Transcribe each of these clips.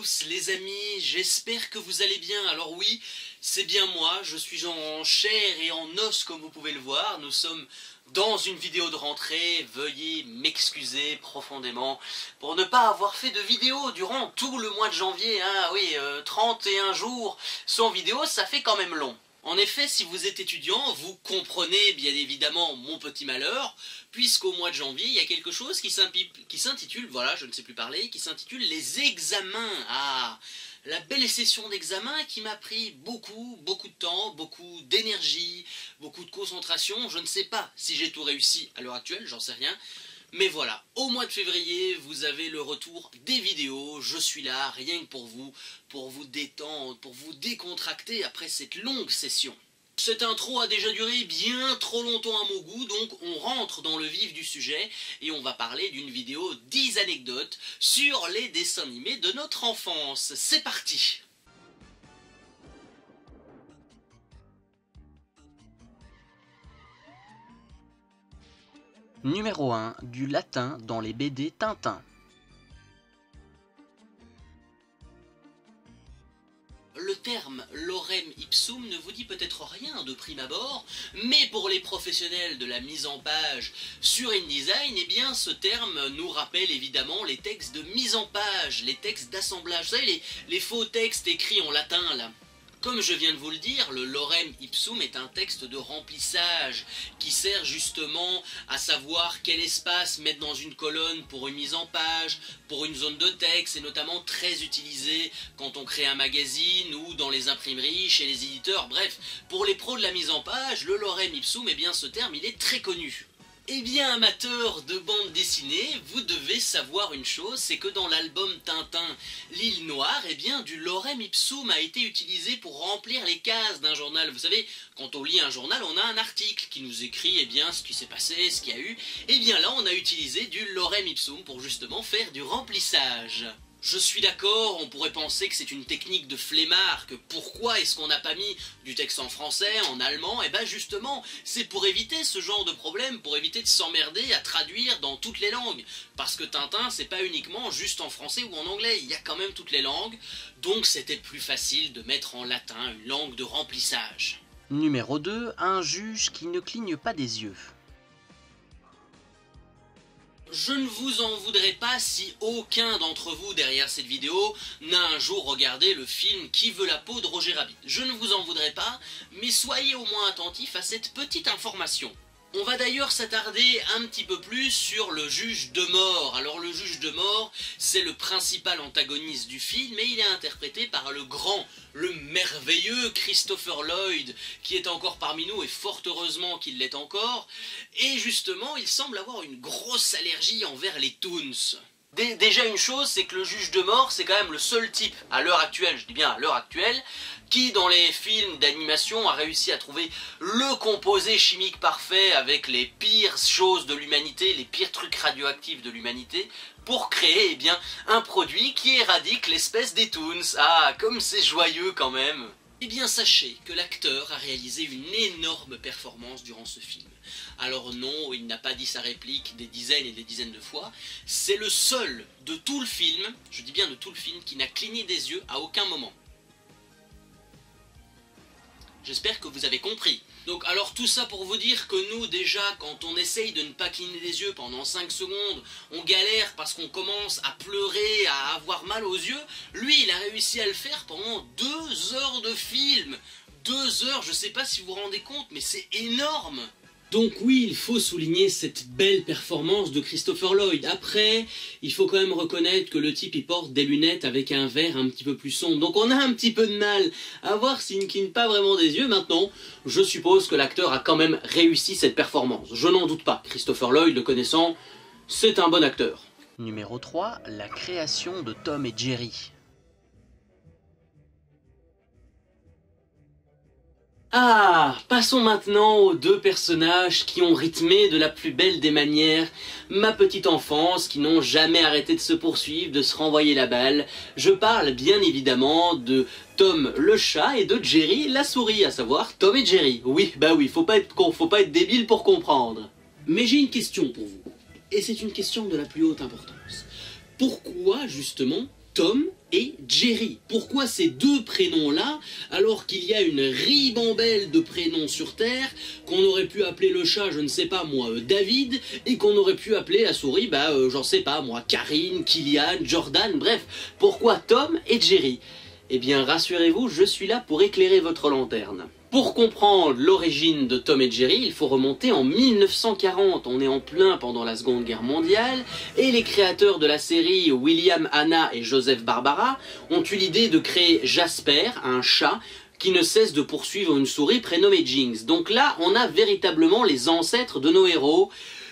tous les amis, j'espère que vous allez bien. Alors oui, c'est bien moi, je suis en chair et en os comme vous pouvez le voir. Nous sommes dans une vidéo de rentrée, veuillez m'excuser profondément pour ne pas avoir fait de vidéo durant tout le mois de janvier. Hein. Oui, 31 jours sans vidéo, ça fait quand même long. En effet, si vous êtes étudiant, vous comprenez bien évidemment mon petit malheur, puisqu'au mois de janvier, il y a quelque chose qui s'intitule, voilà, je ne sais plus parler, qui s'intitule les examens. Ah, la belle session d'examen qui m'a pris beaucoup de temps, beaucoup d'énergie, beaucoup de concentration. Je ne sais pas si j'ai tout réussi à l'heure actuelle, j'en sais rien. Mais voilà, au mois de février, vous avez le retour des vidéos, je suis là, rien que pour vous détendre, pour vous décontracter après cette longue session. Cette intro a déjà duré bien trop longtemps à mon goût, donc on rentre dans le vif du sujet et on va parler d'une vidéo 10 anecdotes sur les dessins animés de notre enfance. C'est parti! Numéro 1. Du latin dans les BD Tintin. Le terme lorem ipsum ne vous dit peut-être rien de prime abord, mais pour les professionnels de la mise en page sur InDesign, eh bien ce terme nous rappelle évidemment les textes de mise en page, les textes d'assemblage, vous savez les faux textes écrits en latin là. Comme je viens de vous le dire, le lorem ipsum est un texte de remplissage qui sert justement à savoir quel espace mettre dans une colonne pour une mise en page, pour une zone de texte, et notamment très utilisé quand on crée un magazine ou dans les imprimeries, chez les éditeurs, bref. Pour les pros de la mise en page, le lorem ipsum, eh bien ce terme il est très connu. Eh bien, amateurs de bande dessinée, vous devez savoir une chose, c'est que dans l'album Tintin, l'île Noire, eh bien, du lorem ipsum a été utilisé pour remplir les cases d'un journal. Vous savez, quand on lit un journal, on a un article qui nous écrit, eh bien, ce qui s'est passé, ce qu'il y a eu. Eh bien là, on a utilisé du lorem ipsum pour justement faire du remplissage. Je suis d'accord, on pourrait penser que c'est une technique de flemmard, que pourquoi est-ce qu'on n'a pas mis du texte en français, en allemand? Et ben justement, c'est pour éviter ce genre de problème, pour éviter de s'emmerder à traduire dans toutes les langues. Parce que Tintin, c'est pas uniquement juste en français ou en anglais, il y a quand même toutes les langues, donc c'était plus facile de mettre en latin une langue de remplissage. Numéro 2. Un juge qui ne cligne pas des yeux. Je ne vous en voudrais pas si aucun d'entre vous derrière cette vidéo n'a un jour regardé le film Qui veut la peau de Roger Rabbit. Je ne vous en voudrais pas, mais soyez au moins attentifs à cette petite information. On va d'ailleurs s'attarder un petit peu plus sur le juge de mort. Alors le juge de mort, c'est le principal antagoniste du film et il est interprété par le grand, le merveilleux Christopher Lloyd, qui est encore parmi nous et fort heureusement qu'il l'est encore. Et justement, il semble avoir une grosse allergie envers les toons. Déjà une chose, c'est que le juge de mort, c'est quand même le seul type, à l'heure actuelle, je dis bien à l'heure actuelle, qui dans les films d'animation a réussi à trouver le composé chimique parfait avec les pires choses de l'humanité, les pires trucs radioactifs de l'humanité, pour créer eh bien, un produit qui éradique l'espèce des toons. Ah, comme c'est joyeux quand même. Eh bien sachez que l'acteur a réalisé une énorme performance durant ce film. Alors non, il n'a pas dit sa réplique des dizaines et des dizaines de fois, c'est le seul de tout le film, je dis bien de tout le film, qui n'a cligné des yeux à aucun moment. J'espère que vous avez compris. Donc alors tout ça pour vous dire que nous déjà quand on essaye de ne pas cligner des yeux pendant 5 secondes, on galère parce qu'on commence à pleurer, à avoir mal aux yeux, lui il a réussi à le faire pendant 2 heures de film. 2 heures, je sais pas si vous vous rendez compte, mais c'est énorme. Donc oui, il faut souligner cette belle performance de Christopher Lloyd. Après, il faut quand même reconnaître que le type il porte des lunettes avec un verre un petit peu plus sombre. Donc on a un petit peu de mal à voir s'il ne cligne pas vraiment des yeux. Maintenant, je suppose que l'acteur a quand même réussi cette performance. Je n'en doute pas. Christopher Lloyd, le connaissant, c'est un bon acteur. Numéro 3. La création de Tom et Jerry. Ah, passons maintenant aux 2 personnages qui ont rythmé de la plus belle des manières ma petite enfance, qui n'ont jamais arrêté de se poursuivre, de se renvoyer la balle. Je parle bien évidemment de Tom le chat et de Jerry la souris, à savoir Tom et Jerry. Oui, bah oui, faut pas être débile pour comprendre. Mais j'ai une question pour vous, et c'est une question de la plus haute importance. Pourquoi justement Tom et Jerry. Pourquoi ces deux prénoms-là, alors qu'il y a une ribambelle de prénoms sur Terre, qu'on aurait pu appeler le chat, je ne sais pas moi, David, et qu'on aurait pu appeler la souris, j'en sais pas moi, Karine, Kylian, Jordan, bref, pourquoi Tom et Jerry? Eh bien, rassurez-vous, je suis là pour éclairer votre lanterne. Pour comprendre l'origine de Tom et Jerry, il faut remonter en 1940, on est en plein pendant la Seconde Guerre mondiale, et les créateurs de la série, William Hanna et Joseph Barbara, ont eu l'idée de créer Jasper, un chat, qui ne cesse de poursuivre une souris prénommée Jinx. Donc là, on a véritablement les ancêtres de nos héros.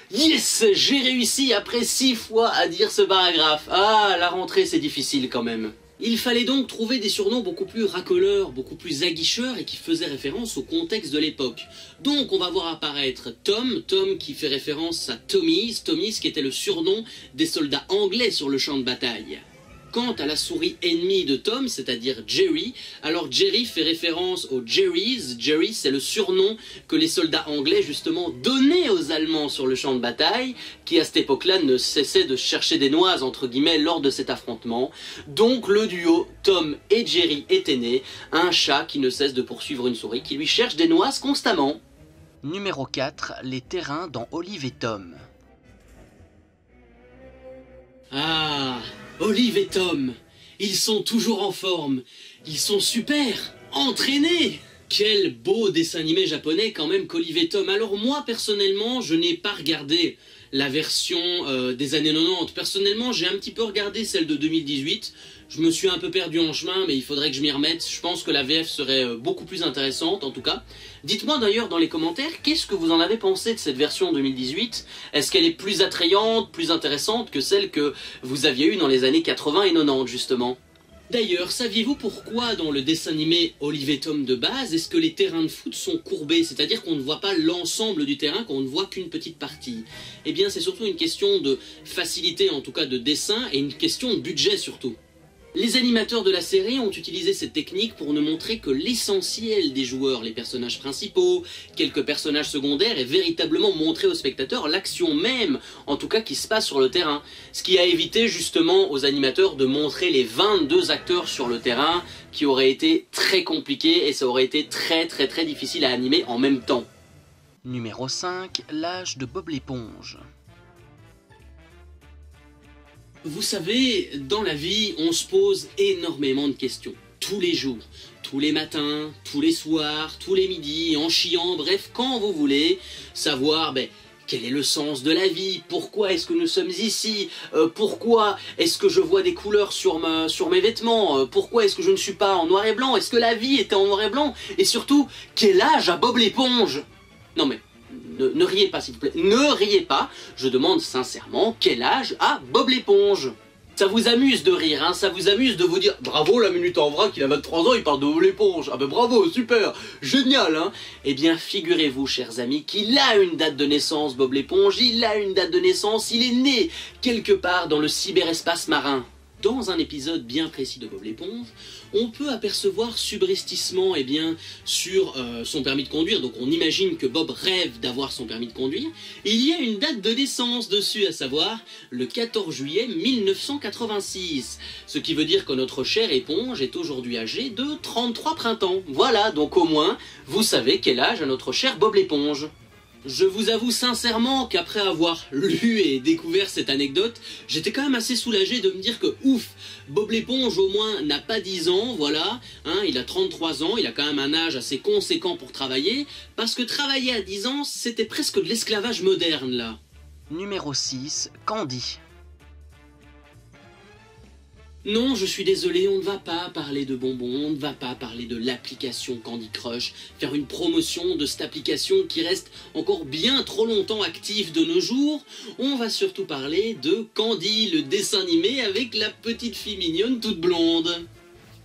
Yes, j'ai réussi après 6 fois à dire ce paragraphe. Ah, la rentrée c'est difficile quand même. Il fallait donc trouver des surnoms beaucoup plus racoleurs, beaucoup plus aguicheurs et qui faisaient référence au contexte de l'époque. Donc on va voir apparaître Tom qui fait référence à Tommies qui était le surnom des soldats anglais sur le champ de bataille. Quant à la souris ennemie de Tom, c'est-à-dire Jerry, alors Jerry fait référence aux Jerrys. Jerry, c'est le surnom que les soldats anglais, justement, donnaient aux Allemands sur le champ de bataille, qui à cette époque-là ne cessaient de chercher des noises, entre guillemets, lors de cet affrontement. Donc le duo Tom et Jerry était né, un chat qui ne cesse de poursuivre une souris qui lui cherche des noises constamment. Numéro 4, les terrains dans Olive et Tom. Ah, Olive et Tom, ils sont toujours en forme, ils sont super, entraînés. Quel beau dessin animé japonais quand même qu'Olive et Tom. Alors moi personnellement, je n'ai pas regardé la version des années 90. Personnellement, j'ai un petit peu regardé celle de 2018. Je me suis un peu perdu en chemin, mais il faudrait que je m'y remette. Je pense que la VF serait beaucoup plus intéressante, en tout cas. Dites-moi d'ailleurs dans les commentaires, qu'est-ce que vous en avez pensé de cette version 2018 ? Est-ce qu'elle est plus attrayante, plus intéressante que celle que vous aviez eue dans les années 80 et 90, justement ? D'ailleurs, saviez-vous pourquoi dans le dessin animé Olive et Tom de base, est-ce que les terrains de foot sont courbés? C'est-à-dire qu'on ne voit pas l'ensemble du terrain, qu'on ne voit qu'une petite partie. Eh bien, c'est surtout une question de facilité, en tout cas de dessin, et une question de budget surtout. Les animateurs de la série ont utilisé cette technique pour ne montrer que l'essentiel des joueurs, les personnages principaux, quelques personnages secondaires, et véritablement montrer aux spectateurs l'action même, en tout cas qui se passe sur le terrain. Ce qui a évité justement aux animateurs de montrer les 22 acteurs sur le terrain, qui aurait été très compliqué et ça aurait été très difficile à animer en même temps. Numéro 5, l'âge de Bob l'éponge. Vous savez, dans la vie, on se pose énormément de questions. Tous les jours, tous les matins, tous les soirs, tous les midis, en chiant, bref, quand vous voulez, savoir, quel est le sens de la vie? Pourquoi est-ce que nous sommes ici? Pourquoi est-ce que je vois des couleurs sur mes vêtements? Pourquoi est-ce que je ne suis pas en noir et blanc? Est-ce que la vie était en noir et blanc? Et surtout, quel âge a Bob l'éponge? Non mais... Ne riez pas s'il vous plaît, ne riez pas, je demande sincèrement quel âge a Bob l'éponge. Ça vous amuse de rire, hein, ça vous amuse de vous dire « Bravo la minute en vrac, il a 23 ans, il parle de Bob l'éponge, ah ben bravo, super, génial hein !» Eh bien figurez-vous chers amis qu'il a une date de naissance Bob l'éponge, il a une date de naissance, il est né quelque part dans le cyberespace marin. Dans un épisode bien précis de Bob l'éponge, on peut apercevoir subrepticement sur son permis de conduire, donc on imagine que Bob rêve d'avoir son permis de conduire, il y a une date de naissance dessus, à savoir le 14 juillet 1986, ce qui veut dire que notre chère éponge est aujourd'hui âgée de 33 printemps. Voilà, donc au moins, vous savez quel âge a notre cher Bob l'éponge. Je vous avoue sincèrement qu'après avoir lu et découvert cette anecdote, j'étais quand même assez soulagé de me dire que ouf, Bob l'éponge au moins n'a pas 10 ans, voilà, hein, il a 33 ans, il a quand même un âge assez conséquent pour travailler, parce que travailler à 10 ans, c'était presque de l'esclavage moderne là. Numéro 6, Candy. Non, je suis désolé, on ne va pas parler de bonbons, on ne va pas parler de l'application Candy Crush, faire une promotion de cette application qui reste encore bien trop longtemps active de nos jours. On va surtout parler de Candy, le dessin animé avec la petite fille mignonne toute blonde.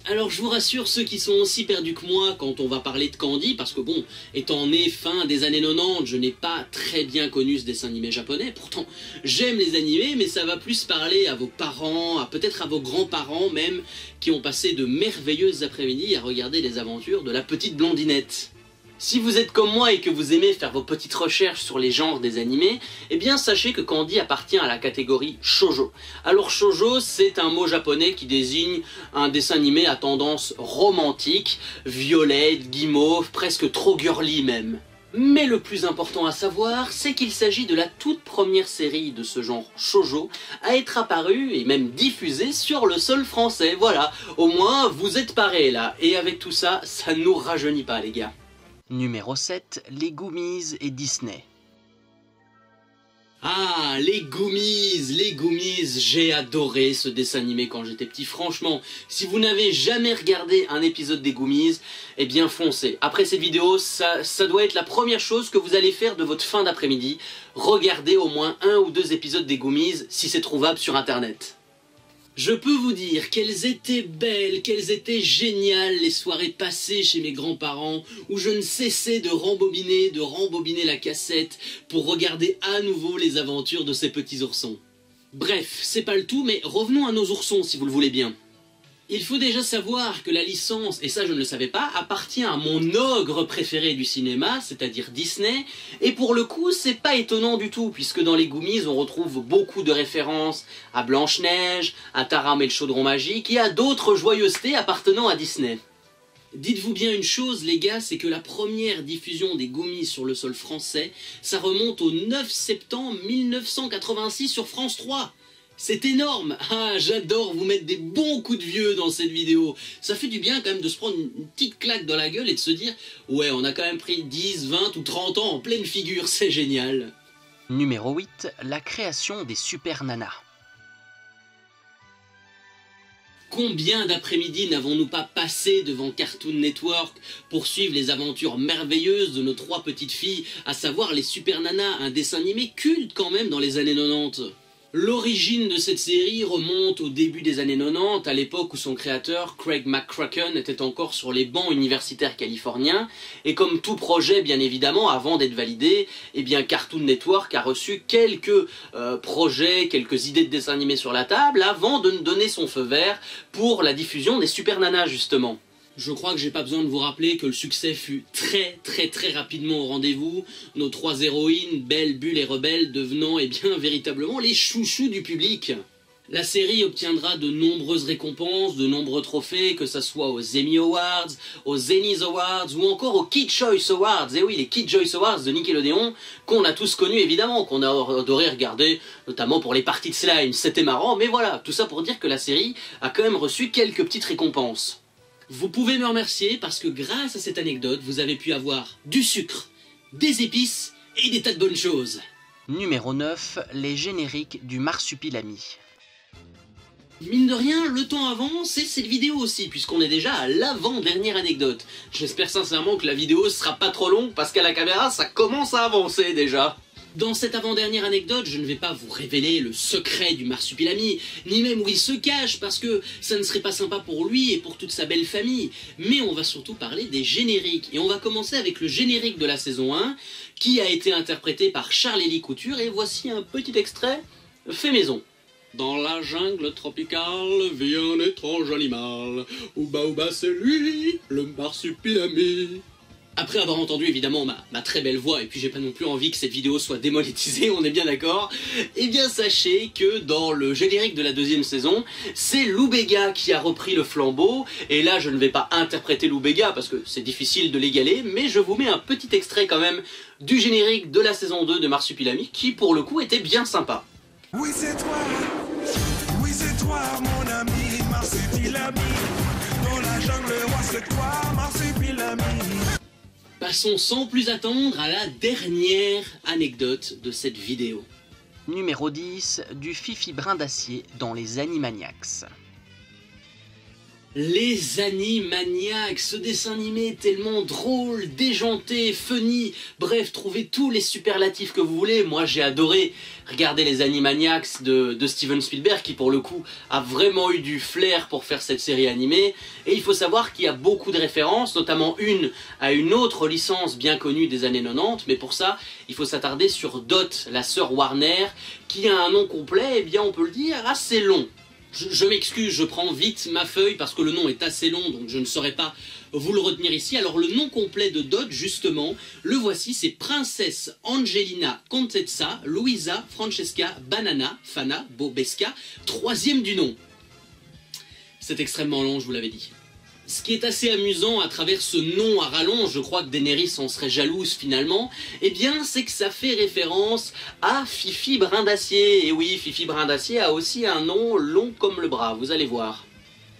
Alors je vous rassure, ceux qui sont aussi perdus que moi quand on va parler de Candy, parce que bon, étant né fin des années 90, je n'ai pas très bien connu ce dessin animé japonais, pourtant j'aime les animés, mais ça va plus parler à vos parents, peut-être à vos grands-parents même, qui ont passé de merveilleuses après-midi à regarder les aventures de la petite blondinette. Si vous êtes comme moi et que vous aimez faire vos petites recherches sur les genres des animés, eh bien sachez que Candy appartient à la catégorie shoujo. Alors shoujo, c'est un mot japonais qui désigne un dessin animé à tendance romantique, violette, guimauve, presque trop girly même. Mais le plus important à savoir, c'est qu'il s'agit de la toute première série de ce genre shoujo à être apparue et même diffusée sur le sol français. Voilà, au moins vous êtes parés là, et avec tout ça, ça ne nous rajeunit pas les gars. Numéro 7, les Goomies et Disney. Ah, les Goomies, j'ai adoré ce dessin animé quand j'étais petit. Franchement, si vous n'avez jamais regardé un épisode des Goomies, eh bien foncez. Après cette vidéo, ça doit être la première chose que vous allez faire de votre fin d'après-midi. Regardez au moins 1 ou 2 épisodes des Goomies si c'est trouvable sur internet. Je peux vous dire qu'elles étaient belles, qu'elles étaient géniales les soirées passées chez mes grands-parents où je ne cessais de rembobiner la cassette pour regarder à nouveau les aventures de ces petits oursons. Bref, c'est pas le tout, mais revenons à nos oursons si vous le voulez bien. Il faut déjà savoir que la licence, et ça je ne le savais pas, appartient à mon ogre préféré du cinéma, c'est-à-dire Disney, et pour le coup c'est pas étonnant du tout, puisque dans les Goomies on retrouve beaucoup de références à Blanche-Neige, à Taram et le chaudron magique, et à d'autres joyeusetés appartenant à Disney. Dites-vous bien une chose les gars, c'est que la première diffusion des Goomies sur le sol français, ça remonte au 9 septembre 1986 sur France 3. C'est énorme! Ah, j'adore vous mettre des bons coups de vieux dans cette vidéo. Ça fait du bien quand même de se prendre une petite claque dans la gueule et de se dire « Ouais, on a quand même pris 10, 20 ou 30 ans en pleine figure, c'est génial !» Numéro 8, la création des Super Nanas. Combien d'après-midi n'avons-nous pas passé devant Cartoon Network pour suivre les aventures merveilleuses de nos 3 petites filles, à savoir les Super Nanas, un dessin animé culte quand même dans les années 90. L'origine de cette série remonte au début des années 90, à l'époque où son créateur, Craig McCracken, était encore sur les bancs universitaires californiens, et comme tout projet, bien évidemment, avant d'être validé, eh bien Cartoon Network a reçu quelques projets, quelques idées de dessins animés sur la table, avant de nous donner son feu vert pour la diffusion des Super Nanas, justement. Je crois que j'ai pas besoin de vous rappeler que le succès fut très rapidement au rendez-vous, nos 3 héroïnes, Belle, Bulle et Rebelle, devenant véritablement les chouchous du public. La série obtiendra de nombreuses récompenses, de nombreux trophées, que ça soit aux Emmy Awards, aux Annie's Awards ou encore aux Kid Choice Awards. Et oui, les Kid Choice Awards de Nickelodeon, qu'on a tous connus évidemment, qu'on a adoré regarder, notamment pour les parties de slime, c'était marrant, mais voilà, tout ça pour dire que la série a quand même reçu quelques petites récompenses. Vous pouvez me remercier parce que grâce à cette anecdote, vous avez pu avoir du sucre, des épices et des tas de bonnes choses. Numéro 9, les génériques du Marsupilami. Mine de rien, le temps avance et cette vidéo aussi, puisqu'on est déjà à l'avant-dernière anecdote. J'espère sincèrement que la vidéo sera pas trop longue parce qu'à la caméra, ça commence à avancer déjà. Dans cette avant-dernière anecdote, je ne vais pas vous révéler le secret du Marsupilami, ni même où il se cache, parce que ça ne serait pas sympa pour lui et pour toute sa belle famille. Mais on va surtout parler des génériques. Et on va commencer avec le générique de la saison 1, qui a été interprété par Charles-Élie Couture, et voici un petit extrait fait maison. Dans la jungle tropicale vit un étrange animal. Ouba ouba c'est lui, le Marsupilami. Après avoir entendu évidemment ma très belle voix, et puis j'ai pas non plus envie que cette vidéo soit démonétisée, on est bien d'accord, eh bien sachez que dans le générique de la 2e saison, c'est Lou Béga qui a repris le flambeau, et là je ne vais pas interpréter Lou Béga parce que c'est difficile de l'égaler, mais je vous mets un petit extrait quand même du générique de la saison 2 de Marsupilami, qui pour le coup était bien sympa. Oui c'est toi mon ami Marsupilami, dans la jungle roi c'est toi Marsupilami. Passons sans plus attendre à la dernière anecdote de cette vidéo. Numéro 10, du Fifi brin d'acier dans les Animaniacs. Les Animaniacs, ce dessin animé tellement drôle, déjanté, funny, bref, trouvez tous les superlatifs que vous voulez. Moi j'ai adoré regarder les Animaniacs de Steven Spielberg, qui pour le coup a vraiment eu du flair pour faire cette série animée. Et il faut savoir qu'il y a beaucoup de références, notamment une à une autre licence bien connue des années 90, mais pour ça il faut s'attarder sur Dot, la sœur Warner, qui a un nom complet, eh bien on peut le dire, assez long. Je m'excuse, je prends vite ma feuille parce que le nom est assez long, donc je ne saurais pas vous le retenir ici. Alors le nom complet de Dot, justement, le voici, c'est Princesse Angelina Contessa Luisa Francesca Banana Fana Bobesca, 3e du nom. C'est extrêmement long, je vous l'avais dit. Ce qui est assez amusant à travers ce nom à rallonge, je crois que Daenerys en serait jalouse finalement, eh bien c'est que ça fait référence à Fifi Brin d'Acier. Et oui, Fifi Brin d'Acier a aussi un nom long comme le bras, vous allez voir.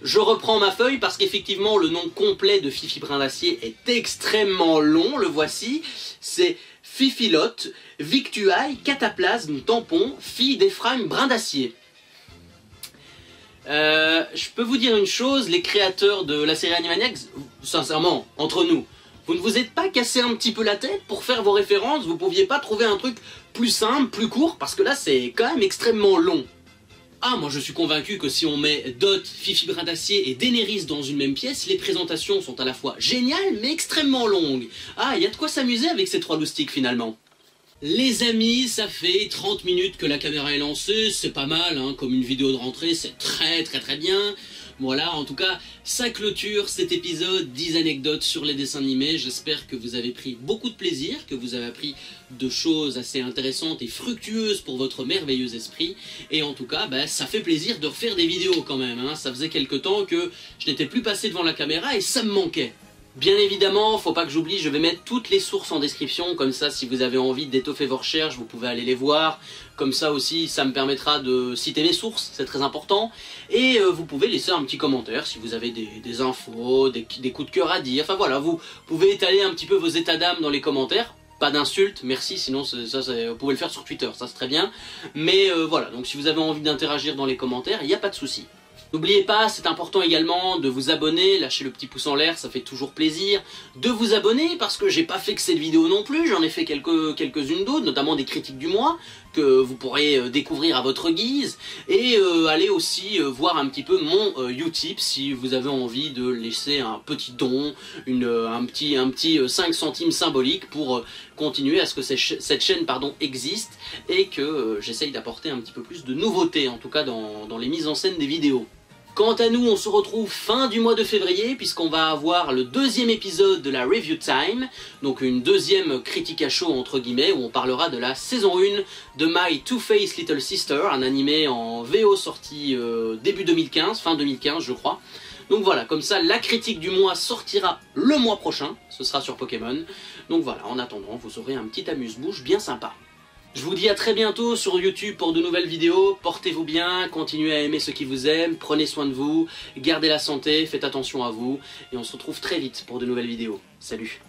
Je reprends ma feuille parce qu'effectivement le nom complet de Fifi Brin d'Acier est extrêmement long, le voici, c'est Fifilotte Victuaille Cataplasme Tampon, fille d'Ephraim Brin d'Acier. Je peux vous dire une chose, les créateurs de la série Animaniacs, sincèrement, entre nous, vous ne vous êtes pas cassé un petit peu la tête pour faire vos références? Vous pouviez pas trouver un truc plus simple, plus court? Parce que là, c'est quand même extrêmement long. Ah, moi je suis convaincu que si on met Dot, Fifi Brin d'Acier et Daenerys dans une même pièce, les présentations sont à la fois géniales, mais extrêmement longues. Ah, il y a de quoi s'amuser avec ces 3 loustiques finalement. Les amis, ça fait 30 minutes que la caméra est lancée, c'est pas mal, hein, comme une vidéo de rentrée, c'est très bien. Voilà, en tout cas, ça clôture cet épisode 10 anecdotes sur les dessins animés. J'espère que vous avez pris beaucoup de plaisir, que vous avez appris de choses assez intéressantes et fructueuses pour votre merveilleux esprit. Et en tout cas, bah, ça fait plaisir de refaire des vidéos quand même, hein. Ça faisait quelque temps que je n'étais plus passé devant la caméra et ça me manquait. Bien évidemment, faut pas que j'oublie, je vais mettre toutes les sources en description, comme ça si vous avez envie d'étoffer vos recherches, vous pouvez aller les voir, comme ça aussi ça me permettra de citer mes sources, c'est très important, et vous pouvez laisser un petit commentaire si vous avez des infos, des coups de cœur à dire, enfin voilà, vous pouvez étaler un petit peu vos états d'âme dans les commentaires, pas d'insultes, merci, sinon vous pouvez le faire sur Twitter, ça c'est très bien, mais voilà, donc si vous avez envie d'interagir dans les commentaires, il n'y a pas de souci. N'oubliez pas, c'est important également de vous abonner, lâchez le petit pouce en l'air, ça fait toujours plaisir. De vous abonner, parce que j'ai pas fait que cette vidéo non plus, j'en ai fait quelques-unes d'autres, notamment des critiques du mois, que vous pourrez découvrir à votre guise. Et allez aussi voir un petit peu mon Utip, si vous avez envie de laisser un petit don, un petit 5 centimes symbolique pour continuer à ce que cette chaîne existe, et que j'essaye d'apporter un petit peu plus de nouveautés, en tout cas dans les mises en scène des vidéos. Quant à nous, on se retrouve fin du mois de février, puisqu'on va avoir le 2e épisode de la Review Time, donc une 2e critique à chaud entre guillemets, où on parlera de la saison 1 de My Two-Faced Little Sister, un animé en VO sorti début 2015, fin 2015 je crois. Donc voilà, comme ça la critique du mois sortira le mois prochain, ce sera sur Pokémon. Donc voilà, en attendant, vous aurez un petit amuse-bouche bien sympa. Je vous dis à très bientôt sur YouTube pour de nouvelles vidéos, portez-vous bien, continuez à aimer ceux qui vous aiment, prenez soin de vous, gardez la santé, faites attention à vous, et on se retrouve très vite pour de nouvelles vidéos. Salut!